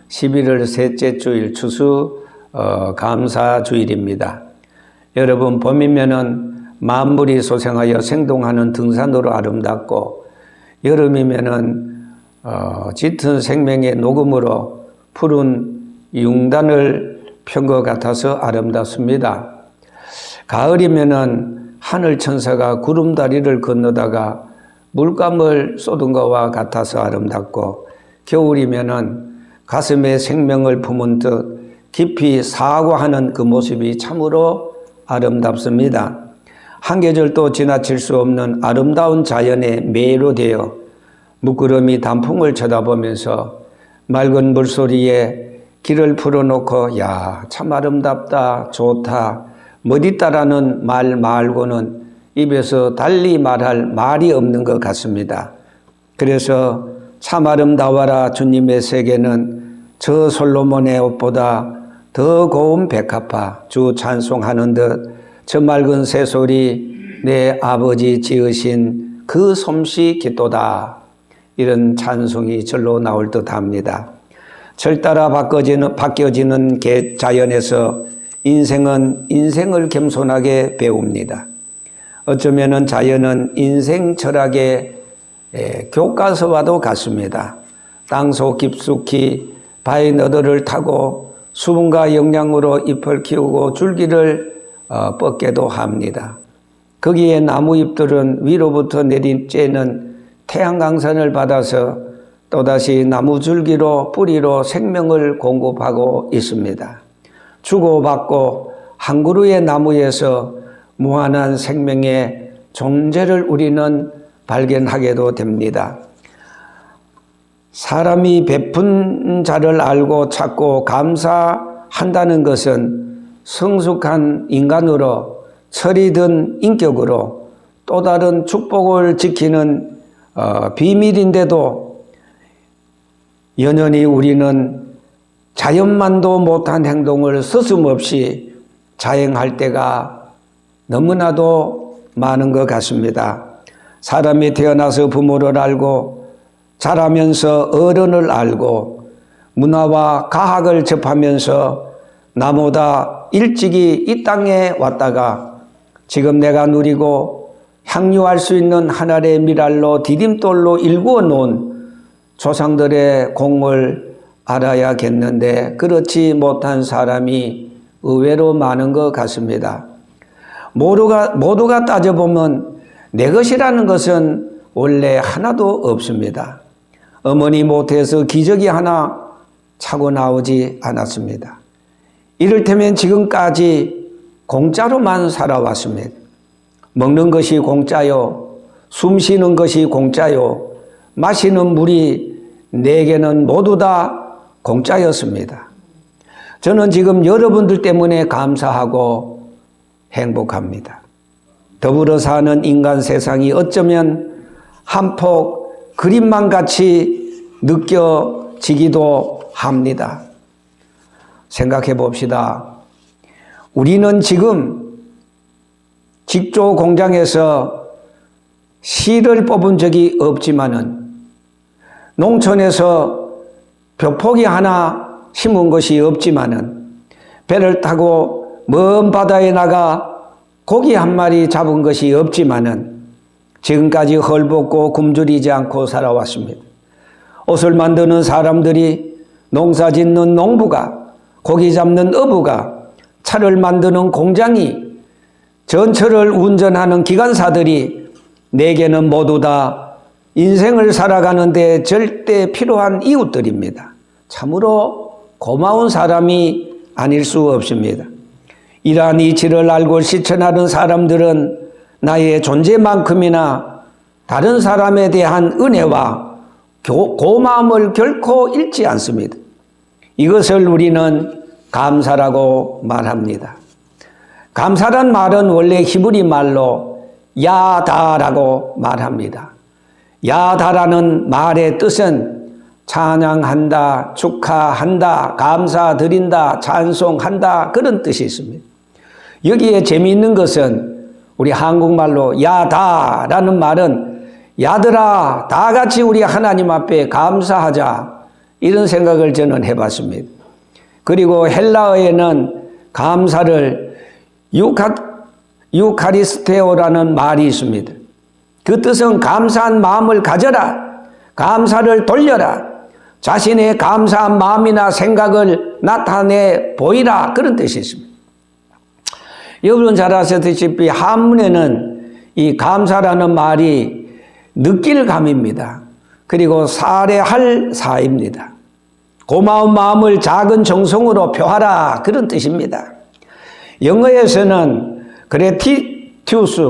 11월 셋째 주일 추수 감사주일입니다. 여러분, 봄이면은 만물이 소생하여 생동하는 등산으로 아름답고, 여름이면은 짙은 생명의 녹음으로 푸른 융단을 편 것 같아서 아름답습니다. 가을이면은 하늘 천사가 구름다리를 건너다가 물감을 쏟은 것과 같아서 아름답고, 겨울이면은 가슴에 생명을 품은 듯 깊이 사과하는 그 모습이 참으로 아름답습니다. 한 계절도 지나칠 수 없는 아름다운 자연의 매로 되어 물구름이 단풍을 쳐다보면서 맑은 물소리에 길을 풀어놓고 야, 참 아름답다, 좋다, 멋있다라는 말 말고는 입에서 달리 말할 말이 없는 것 같습니다. 그래서 참 아름다워라 주님의 세계는 저 솔로몬의 옷보다 더 고운 백합화 주 찬송하는 듯 저 맑은 새소리 내 아버지 지으신 그 솜씨 기도다, 이런 찬송이 절로 나올 듯합니다. 철 따라 바뀌어지는 자연에서 인생은 인생을 겸손하게 배웁니다. 어쩌면 자연은 인생 철학의 교과서와도 같습니다. 땅속 깊숙이 바위 너더를 타고 수분과 영양으로 잎을 키우고 줄기를 뻗게도 합니다. 거기에 나무 잎들은 위로부터 내린 쬐는 태양광선을 받아서 또다시 나무 줄기로 뿌리로 생명을 공급하고 있습니다. 주고받고 한 그루의 나무에서 무한한 생명의 존재를 우리는 발견하게도 됩니다. 사람이 베푼 자를 알고 찾고 감사한다는 것은 성숙한 인간으로 철이 든 인격으로 또 다른 축복을 지키는 비밀인데도 여전히 우리는 자연만도 못한 행동을 서슴없이 자행할 때가 너무나도 많은 것 같습니다. 사람이 태어나서 부모를 알고 자라면서 어른을 알고 문화와 과학을 접하면서 나보다 일찍이 이 땅에 왔다가 지금 내가 누리고 향유할 수 있는 하늘의 미랄로 디딤돌로 일구어 놓은 조상들의 공을 알아야겠는데 그렇지 못한 사람이 의외로 많은 것 같습니다. 모두가 따져보면 내 것이라는 것은 원래 하나도 없습니다. 어머니 못해서 기저귀 하나 차고 나오지 않았습니다. 이를테면 지금까지 공짜로만 살아왔습니다. 먹는 것이 공짜요, 숨 쉬는 것이 공짜요, 마시는 물이 내게는 모두 다 공짜였습니다. 저는 지금 여러분들 때문에 감사하고 행복합니다. 더불어 사는 인간 세상이 어쩌면 한 폭 그림만 같이 느껴지기도 합니다. 생각해 봅시다. 우리는 지금 직조 공장에서 실을 뽑은 적이 없지만은 농촌에서 벼포기 하나 심은 것이 없지만은 배를 타고 먼 바다에 나가 고기 한 마리 잡은 것이 없지만은 지금까지 헐벗고 굶주리지 않고 살아왔습니다. 옷을 만드는 사람들이, 농사 짓는 농부가, 고기 잡는 어부가, 차를 만드는 공장이, 전철을 운전하는 기관사들이 내게는 모두 다 인생을 살아가는 데 절대 필요한 이웃들입니다. 참으로 고마운 사람이 아닐 수 없습니다. 이러한 이치를 알고 실천하는 사람들은 나의 존재만큼이나 다른 사람에 대한 은혜와 고마움을 결코 잃지 않습니다. 이것을 우리는 감사라고 말합니다. 감사란 말은 원래 히브리 말로 야다라고 말합니다. 야다라는 말의 뜻은 찬양한다, 축하한다, 감사드린다, 찬송한다, 그런 뜻이 있습니다. 여기에 재미있는 것은 우리 한국말로 야다라는 말은 야들아 다 같이 우리 하나님 앞에 감사하자, 이런 생각을 저는 해봤습니다. 그리고 헬라어에는 감사를 유카리스테오라는 말이 있습니다. 그 뜻은 감사한 마음을 가져라, 감사를 돌려라, 자신의 감사한 마음이나 생각을 나타내 보이라, 그런 뜻이 있습니다. 여러분 잘 아시다시피 한문에는 이 감사라는 말이 느낄감입니다. 그리고 살해할 사입니다. 고마운 마음을 작은 정성으로 표하라, 그런 뜻입니다. 영어에서는 그레티튜스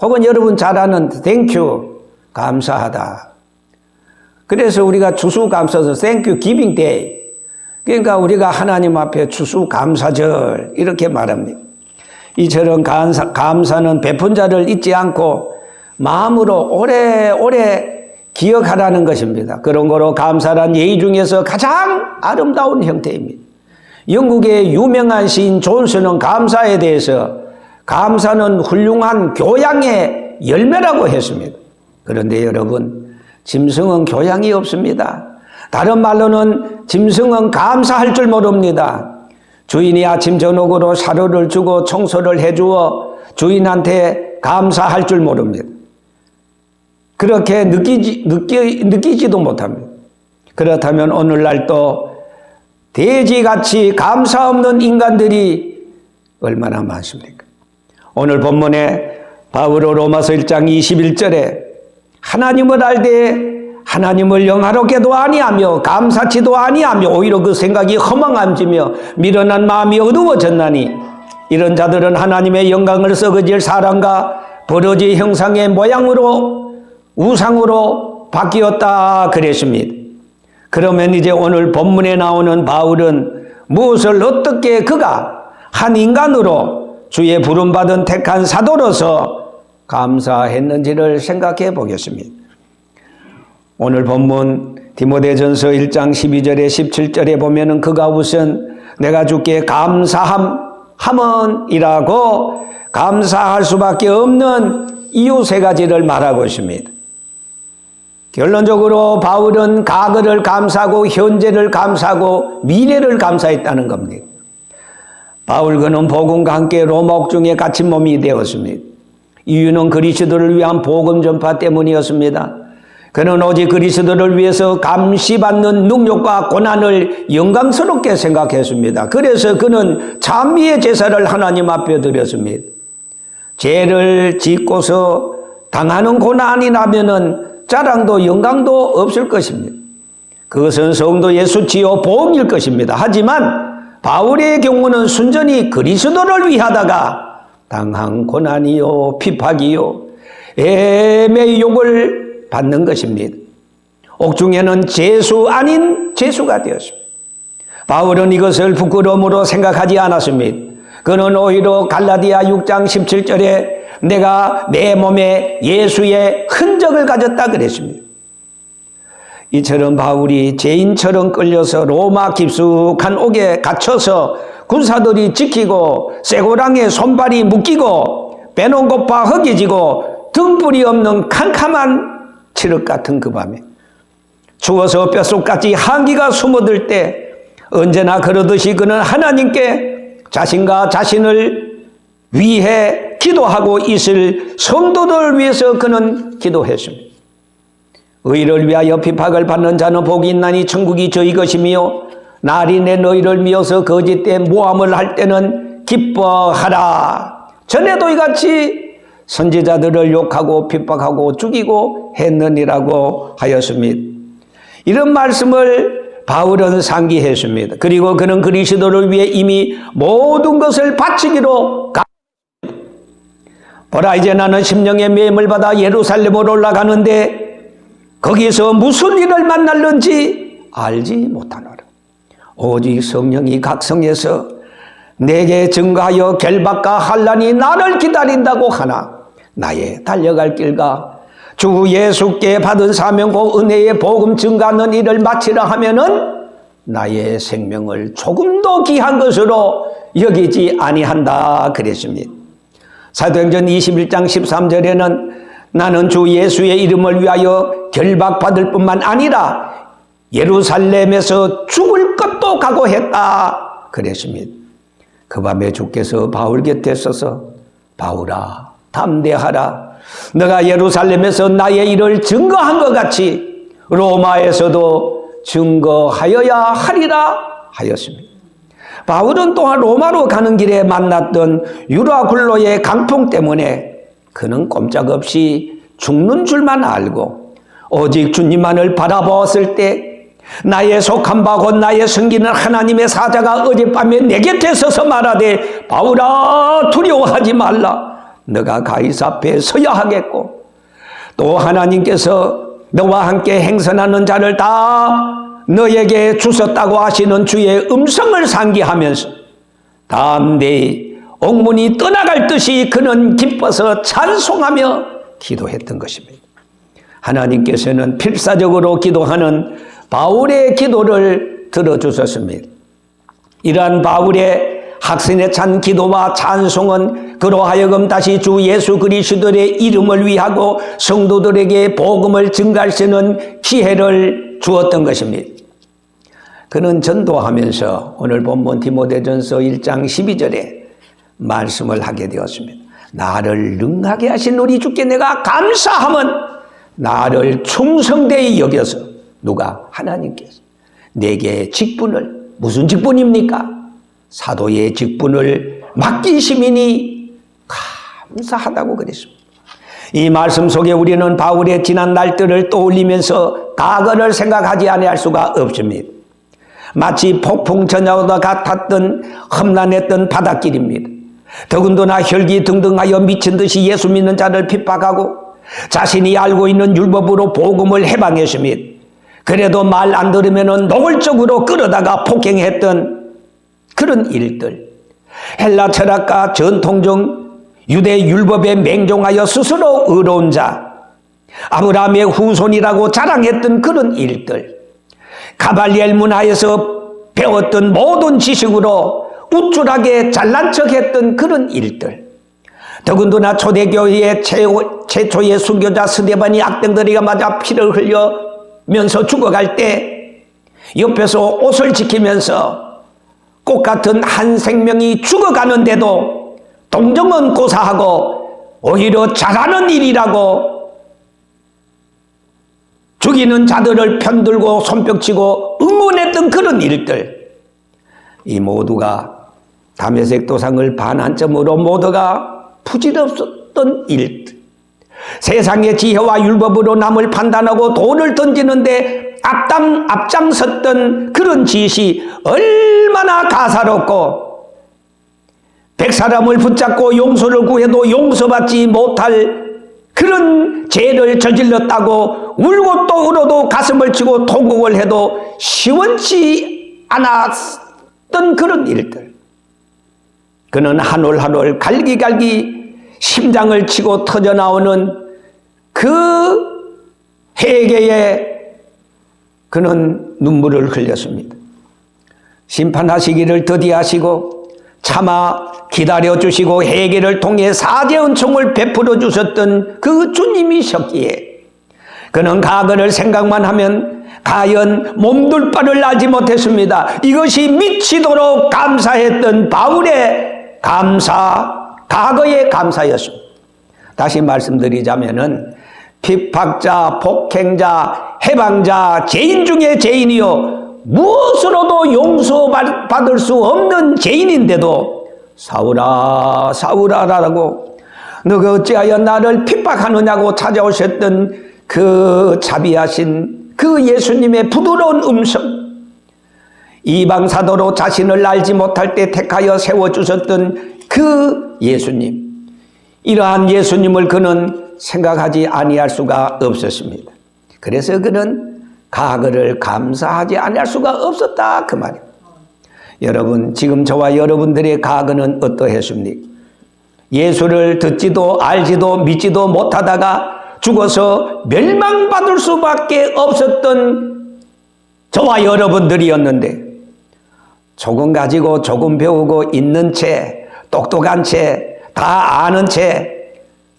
혹은 여러분 잘 아는 땡큐, 감사하다. 그래서 우리가 추수감사절, 땡큐 기빙 데이, 그러니까 우리가 하나님 앞에 추수감사절 이렇게 말합니다. 이처럼 감사는 베푼 자를 잊지 않고 마음으로 오래오래 기억하라는 것입니다. 그런 거로 감사란 예의 중에서 가장 아름다운 형태입니다. 영국의 유명한 시인 존슨은 감사에 대해서 감사는 훌륭한 교양의 열매라고 했습니다. 그런데 여러분, 짐승은 교양이 없습니다. 다른 말로는 짐승은 감사할 줄 모릅니다. 주인이 아침 저녁으로 사료를 주고 청소를 해주어 주인한테 감사할 줄 모릅니다. 그렇게 느끼지도 못합니다. 그렇다면 오늘날 또 돼지같이 감사 없는 인간들이 얼마나 많습니까? 오늘 본문에 바울은 로마서 1장 21절에 하나님을 알되 하나님을 영화롭게도 아니하며 감사치도 아니하며 오히려 그 생각이 허망함지며 미련한 마음이 어두워졌나니 이런 자들은 하나님의 영광을 썩어질 사람과 버러지 형상의 모양으로 우상으로 바뀌었다 그랬습니다. 그러면 이제 오늘 본문에 나오는 바울은 무엇을 어떻게 그가 한 인간으로 주의 부름받은 택한 사도로서 감사했는지를 생각해 보겠습니다. 오늘 본문 디모데전서 1장 12절에 17절에 보면은 그가 우선 내가 주께 감사함이라고 감사할 수밖에 없는 이유 세 가지를 말하고 있습니다. 결론적으로 바울은 과거를 감사하고 현재를 감사하고 미래를 감사했다는 겁니다. 바울 그는 복음과 함께 로마 옥중에 갇힌 몸이 되었습니다. 이유는 그리스도를 위한 복음 전파 때문이었습니다. 그는 오직 그리스도를 위해서 감시받는 능력과 고난을 영광스럽게 생각했습니다. 그래서 그는 찬미의 제사를 하나님 앞에 드렸습니다. 죄를 짓고서 당하는 고난이라면은 자랑도 영광도 없을 것입니다. 그것은 성도의 수치요 보험일 것입니다. 하지만 바울의 경우는 순전히 그리스도를 위하다가 당한 고난이요 핍박이요 애매의 욕을 받는 것입니다. 옥중에는 죄수 아닌 죄수가 되었습니다. 바울은 이것을 부끄러움으로 생각하지 않았습니다. 그는 오히려 갈라디아 6장 17절에 내가 내 몸에 예수의 흔적을 가졌다 그랬습니다. 이처럼 바울이 죄인처럼 끌려서 로마 깊숙한 옥에 갇혀서 군사들이 지키고 쇠고랑에 손발이 묶이고 빼놓은 것봐 허기지고 등불이 없는 캄캄한 칠흑 같은 그 밤에 추워서 뼛속까지 한기가 숨어들 때 언제나 그러듯이 그는 하나님께 자신과 자신을 위해 기도하고 있을 성도들을 위해서 그는 기도했습니다. 의를 위하여 핍박을 받는 자는 복이 있나니 천국이 저희 것이며 날이 내 너희를 미워서 거짓된 모함을 할 때는 기뻐하라. 전에도 이같이 선지자들을 욕하고 핍박하고 죽이고 했느니라고 하였습니다. 이런 말씀을 바울은 상기했습니다. 그리고 그는 그리스도를 위해 이미 모든 것을 바치기로 보라 이제 나는 심령의 매임을 받아 예루살렘으로 올라가는데 거기서 무슨 일을 만날는지 알지 못하노라. 오직 성령이 각성해서 내게 증거하여 결박과 환난이 나를 기다린다고 하나 나의 달려갈 길과 주 예수께 받은 사명과 은혜의 복음 증거하는 일을 마치라 하면은 나의 생명을 조금도 귀한 것으로 여기지 아니한다 그랬습니다. 사도행전 21장 13절에는 나는 주 예수의 이름을 위하여 결박받을 뿐만 아니라 예루살렘에서 죽을 것도 각오했다 그랬습니다. 그 밤에 주께서 바울 곁에 서서 바울아 담대하라. 너가 예루살렘에서 나의 일을 증거한 것 같이 로마에서도 증거하여야 하리라 하였습니다. 바울은 또한 로마로 가는 길에 만났던 유라굴로의 강풍 때문에 그는 꼼짝없이 죽는 줄만 알고 오직 주님만을 바라보았을 때 나의 속한 바 곧 나의 섬기는 하나님의 사자가 어젯밤에 내 곁에 서서 말하되 바울아 두려워하지 말라. 너가 가이사 앞에 서야 하겠고 또 하나님께서 너와 함께 행선하는 자를 다 너에게 주셨다고 하시는 주의 음성을 상기하면서 담대히 옥문이 떠나갈 듯이 그는 기뻐서 찬송하며 기도했던 것입니다. 하나님께서는 필사적으로 기도하는 바울의 기도를 들어주셨습니다. 이러한 바울의 학선에 찬 기도와 찬송은 그로 하여금 다시 주 예수 그리스도의 이름을 위하고 성도들에게 복음을 증가하시는 기회를 주었던 것입니다. 그는 전도하면서 오늘 본문 디모데전서 1장 12절에 말씀을 하게 되었습니다. 나를 능하게 하신 우리 주께 내가 감사함은 나를 충성되이 여겨서 누가? 하나님께서 내게 직분을 무슨 직분입니까? 사도의 직분을 맡기심이니 감사하다고 그랬습니다. 이 말씀 속에 우리는 바울의 지난 날들을 떠올리면서 과거를 생각하지 아니할 수가 없습니다. 마치 폭풍 전야와 같았던 험난했던 바닷길입니다. 더군다나 혈기등등하여 미친 듯이 예수 믿는 자를 핍박하고 자신이 알고 있는 율법으로 복음을 해방했습니다. 그래도 말 안 들으면 노골적으로 끌어다가 폭행했던 그런 일들. 헬라 철학과 전통적 유대 율법에 맹종하여 스스로 의로운 자, 아브라함의 후손이라고 자랑했던 그런 일들. 가발리엘 문화에서 배웠던 모든 지식으로 우쭐하게 잘난 척했던 그런 일들. 더군다나 초대교회의 최초의 순교자 스데반이 악당들에게 맞아 피를 흘려면서 죽어갈 때 옆에서 옷을 지키면서 꽃 같은 한 생명이 죽어가는데도 동정은 고사하고 오히려 잘하는 일이라고 죽이는 자들을 편들고 손뼉치고 응원했던 그런 일들. 이 모두가 다메섹 도상을 반환점으로 모두가 부질없었던 일들. 세상의 지혜와 율법으로 남을 판단하고 돈을 던지는데 앞장섰던 그런 짓이 얼마나 가사롭고 100사람을 붙잡고 용서를 구해도 용서받지 못할 그런 죄를 저질렀다고 울고 또 울어도 가슴을 치고 통곡을 해도 시원치 않았던 그런 일들. 그는 한 올 한 올 갈기갈기 심장을 치고 터져나오는 그 회개에 그는 눈물을 흘렸습니다. 심판하시기를 더디하시고 참아 기다려주시고 회개를 통해 사죄 은총을 베풀어 주셨던 그 주님이셨기에 그는 과거를 생각만 하면 과연 몸둘 바를 알지 못했습니다. 이것이 미치도록 감사했던 바울의 과거의 감사였습니다. 다시 말씀드리자면은 핍박자, 폭행자, 해방자, 죄인 중에 죄인이요 무엇으로도 용서받을 수 없는 죄인인데도 사울아 사울아라고 너가 어찌하여 나를 핍박하느냐고 찾아오셨던 그 자비하신 그 예수님의 부드러운 음성, 이방 사도로 자신을 알지 못할 때 택하여 세워주셨던 그 예수님, 이러한 예수님을 그는 생각하지 아니할 수가 없었습니다. 그래서 그는 과거를 감사하지 아니할 수가 없었다 그 말입니다. 여러분, 지금 저와 여러분들의 과거는 어떠했습니까? 예수를 듣지도 알지도 믿지도 못하다가 죽어서 멸망받을 수밖에 없었던 저와 여러분들이었는데 조금 가지고 조금 배우고 있는 채, 똑똑한 채, 다 아는 채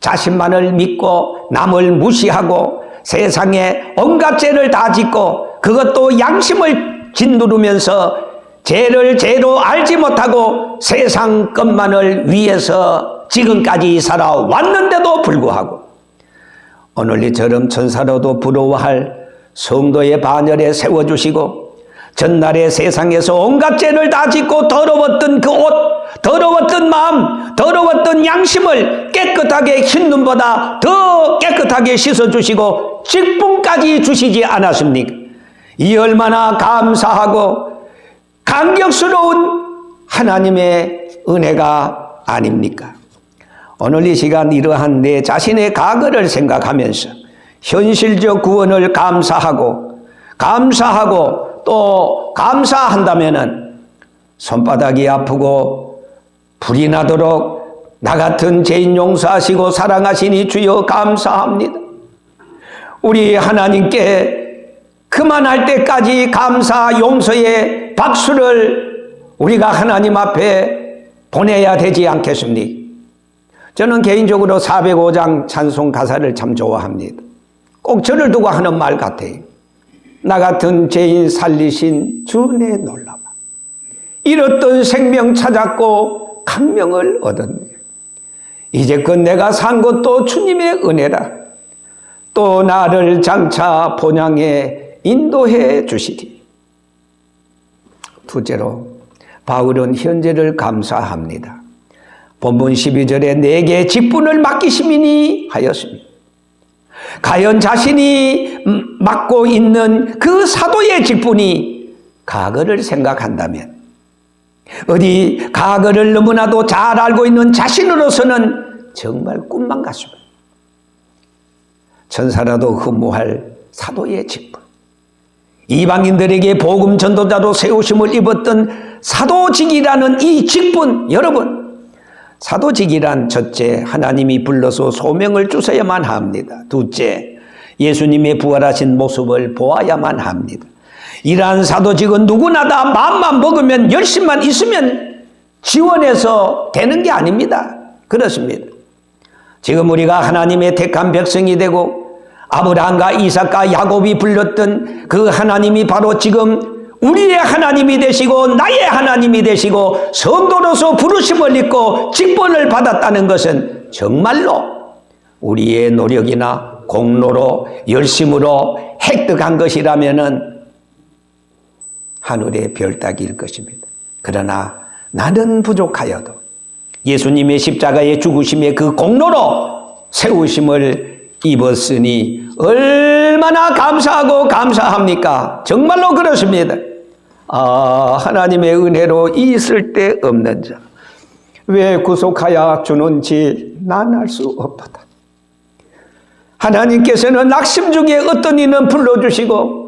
자신만을 믿고 남을 무시하고 세상에 온갖 죄를 다 짓고 그것도 양심을 짓누르면서 죄를 죄로 알지 못하고 세상 것만을 위해서 지금까지 살아왔는데도 불구하고 오늘 이처럼 천사로도 부러워할 성도의 반열에 세워주시고 전날에 세상에서 온갖 죄를 다 짓고 더러웠던 그 옷, 더러웠던 마음, 더러웠던 양심을 깨끗하게 흰 눈보다 더 깨끗하게 씻어주시고 직분까지 주시지 않았습니까? 이 얼마나 감사하고 감격스러운 하나님의 은혜가 아닙니까? 오늘 이 시간 이러한 내 자신의 과거를 생각하면서 현실적 구원을 감사하고 또 감사한다면은 손바닥이 아프고 불이 나도록 나 같은 죄인 용서하시고 사랑하시니 주여 감사합니다. 우리 하나님께 그만할 때까지 감사 용서의 박수를 우리가 하나님 앞에 보내야 되지 않겠습니까? 저는 개인적으로 405장 찬송 가사를 참 좋아합니다. 꼭 저를 두고 하는 말 같아요. 나 같은 죄인 살리신 주 내 놀라봐. 잃었던 생명 찾았고 강명을 얻었네. 이제껏 내가 산 것도 주님의 은혜라. 또 나를 장차 본향에 인도해 주시리. 둘째로 바울은 현재를 감사합니다. 본문 12절에 내게 직분을 맡기심이니 하였습니다. 과연 자신이 맡고 있는 그 사도의 직분이 과거를 생각한다면 어디 과거를 너무나도 잘 알고 있는 자신으로서는 정말 꿈만 같습니다. 천사라도 흠모할 사도의 직분, 이방인들에게 복음 전도자로 세우심을 입었던 사도직이라는 이 직분, 여러분 사도직이란 첫째, 하나님이 불러서 소명을 주셔야만 합니다. 둘째, 예수님의 부활하신 모습을 보아야만 합니다. 이러한 사도직은 누구나 다 마음만 먹으면 열심만 있으면 지원해서 되는 게 아닙니다. 그렇습니다. 지금 우리가 하나님의 택한 백성이 되고 아브라함과 이삭과 야곱이 불렀던 그 하나님이 바로 지금 우리의 하나님이 되시고 나의 하나님이 되시고 성도로서 부르심을 입고 직분을 받았다는 것은 정말로 우리의 노력이나 공로로 열심으로 획득한 것이라면은 하늘의 별 따기일 것입니다. 그러나 나는 부족하여도 예수님의 십자가의 죽으심의 그 공로로 세우심을 입었으니 얼마나 감사하고 감사합니까? 정말로 그렇습니다. 하나님의 은혜로 있을 데 없는 자 왜 구속하여 주는지 난 알 수 없도다. 하나님께서는 낙심 중에 어떤 이는 불러주시고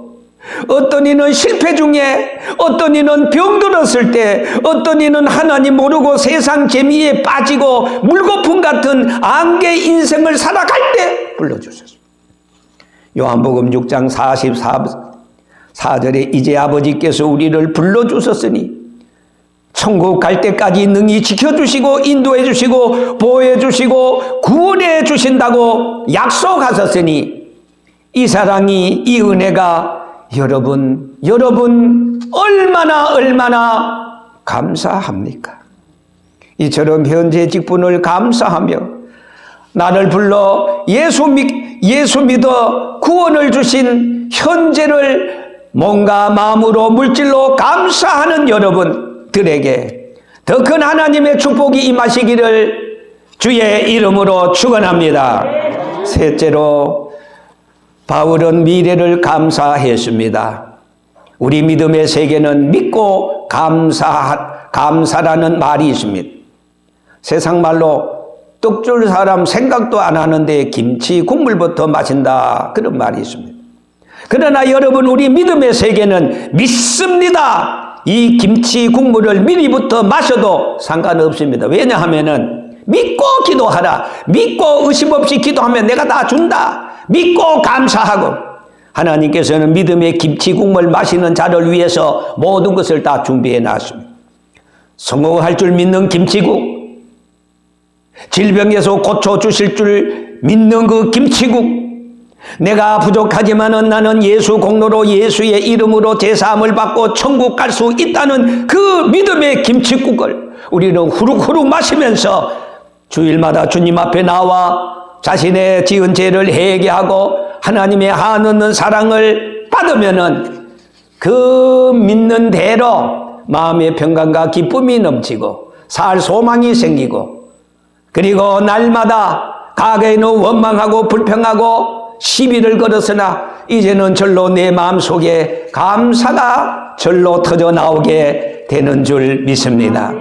어떤 이는 실패 중에, 어떤 이는 병들었을 때, 어떤 이는 하나님 모르고 세상 재미에 빠지고 물거품 같은 안개 인생을 살아갈 때 불러주셨습니다. 요한복음 6장 44절에 이제 아버지께서 우리를 불러주셨으니 천국 갈 때까지 능히 지켜주시고 인도해 주시고 보호해 주시고 구원해 주신다고 약속하셨으니 이 사랑이, 이 은혜가 여러분 얼마나 감사합니까? 이처럼 현재 직분을 감사하며 나를 불러 예수 믿어 구원을 주신 현재를 몸과 마음으로 물질로 감사하는 여러분들에게 더 큰 하나님의 축복이 임하시기를 주의 이름으로 축원합니다. 셋째로 바울은 미래를 감사했습니다. 우리 믿음의 세계는 믿고 감사라는 말이 있습니다. 세상 말로 떡 줄 사람 생각도 안 하는데 김치 국물부터 마신다, 그런 말이 있습니다. 그러나 여러분, 우리 믿음의 세계는 믿습니다. 이 김치 국물을 미리부터 마셔도 상관없습니다. 왜냐하면은 믿고 기도하라. 믿고 의심 없이 기도하면 내가 다 준다. 믿고 감사하고 하나님께서는 믿음의 김치 국물 마시는 자를 위해서 모든 것을 다 준비해 놨습니다. 성공할 줄 믿는 김치국, 질병에서 고쳐주실 줄 믿는 그 김치국, 내가 부족하지만은 나는 예수 공로로 예수의 이름으로 제사함을 받고 천국 갈 수 있다는 그 믿음의 김칫국을 우리는 후룩후룩 마시면서 주일마다 주님 앞에 나와 자신의 지은 죄를 회개하고 하나님의 한없는 사랑을 받으면은 그 믿는 대로 마음의 평강과 기쁨이 넘치고 살 소망이 생기고, 그리고 날마다 과거에는 원망하고 불평하고 시비를 걸었으나 이제는 절로 내 마음속에 감사가 절로 터져 나오게 되는 줄 믿습니다.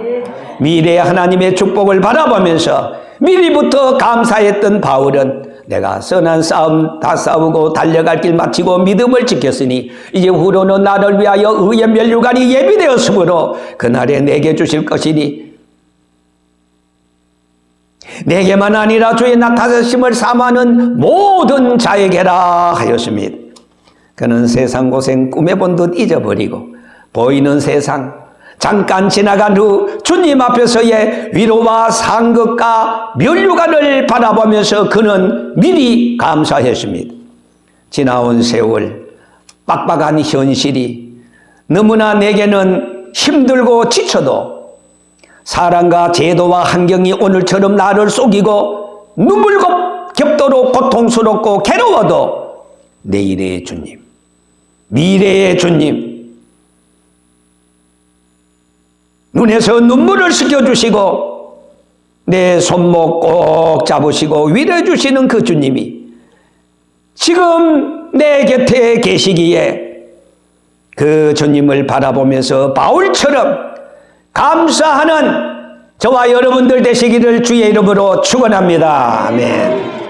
미래의 하나님의 축복을 바라보면서 미리부터 감사했던 바울은 내가 선한 싸움 다 싸우고 달려갈 길 마치고 믿음을 지켰으니 이제 후로는 나를 위하여 의의 면류관이 예비되었으므로 그날에 내게 주실 것이니 내게만 아니라 주의 나타나심을 사모하는 모든 자에게라 하였습니다. 그는 세상 고생 꿈에본 듯 잊어버리고 보이는 세상 잠깐 지나간 후 주님 앞에서의 위로와 상급과 면류관을 바라보면서 그는 미리 감사했습니다. 지나온 세월, 빡빡한 현실이 너무나 내게는 힘들고 지쳐도 사랑과 제도와 환경이 오늘처럼 나를 속이고 눈물겹도록 고통스럽고 괴로워도 내일의 주님, 미래의 주님, 눈에서 눈물을 씻겨주시고 내 손목 꼭 잡으시고 위로해 주시는 그 주님이 지금 내 곁에 계시기에 그 주님을 바라보면서 바울처럼 감사하는 저와 여러분들 되시기를 주의 이름으로 축원합니다. 아멘.